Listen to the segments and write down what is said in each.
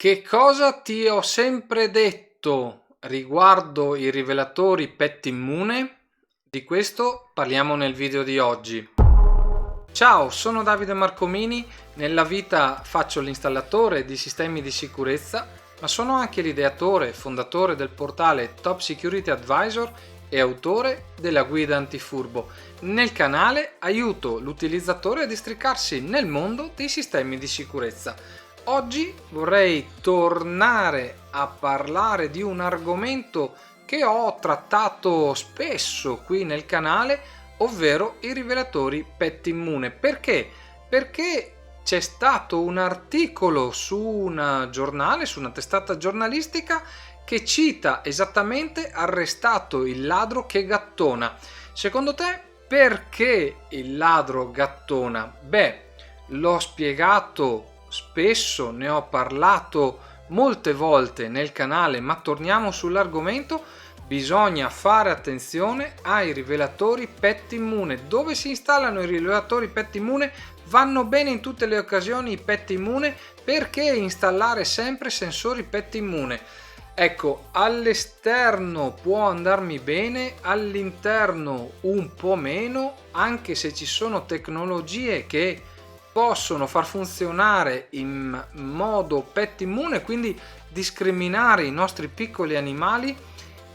Che cosa ti ho sempre detto riguardo i rivelatori PET Immune? Di questo parliamo nel video di oggi. Ciao, sono Davide Marcomini, nella vita faccio l'installatore di sistemi di sicurezza, ma sono anche l'ideatore e fondatore del portale Top Security Advisor e autore della guida antifurbo. Nel canale aiuto l'utilizzatore a districarsi nel mondo dei sistemi di sicurezza. Oggi vorrei tornare a parlare di un argomento che ho trattato spesso qui nel canale, ovvero i rivelatori PET Immune. Perché? Perché c'è stato un articolo su un giornale, su una testata giornalistica, che cita esattamente arrestato il ladro che gattona. Secondo te perché il ladro gattona? Beh, l'ho spiegato spesso, ne ho parlato molte volte nel canale, ma torniamo sull'argomento. Bisogna fare attenzione ai rivelatori PET Immune. Dove si installano i rivelatori PET Immune? Vanno bene in tutte le occasioni i PET Immune. Perché installare sempre sensori PET Immune? Ecco, all'esterno può andarmi bene, all'interno un po' meno, anche se ci sono tecnologie che possono far funzionare in modo PET Immune, quindi discriminare i nostri piccoli animali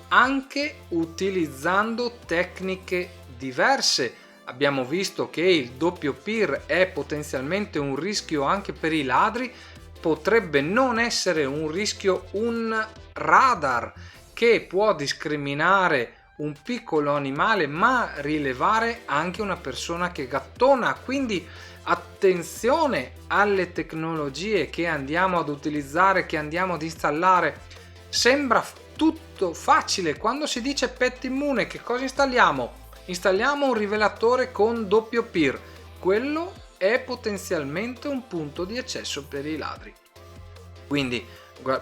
anche utilizzando tecniche diverse. Abbiamo visto che il doppio PIR è potenzialmente un rischio anche per i ladri. Potrebbe non essere un rischio un radar che può discriminare un piccolo animale ma rilevare anche una persona che gattona. Quindi attenzione alle tecnologie che andiamo ad utilizzare, che andiamo ad installare. Sembra tutto facile. Quando si dice PET Immune, che cosa installiamo? Installiamo un rivelatore con doppio PIR. Quello è potenzialmente un punto di accesso per i ladri. Quindi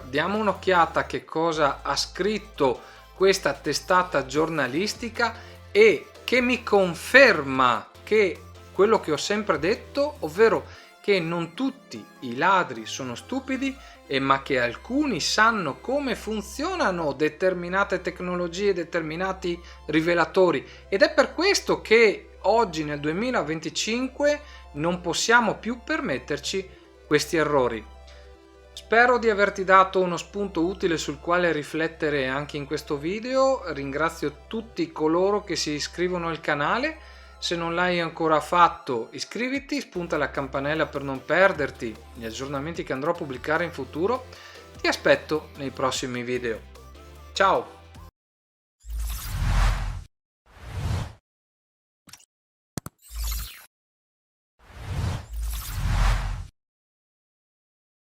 diamo un'occhiata a che cosa ha scritto questa testata giornalistica e che mi conferma che quello che ho sempre detto, ovvero che non tutti i ladri sono stupidi, ma che alcuni sanno come funzionano determinate tecnologie, determinati rivelatori, ed è per questo che oggi nel 2025 non possiamo più permetterci questi errori. Spero di averti dato uno spunto utile sul quale riflettere anche in questo video. Ringrazio tutti coloro che si iscrivono al canale. Se non l'hai ancora fatto, iscriviti, spunta la campanella per non perderti gli aggiornamenti che andrò a pubblicare in futuro. Ti aspetto nei prossimi video. Ciao!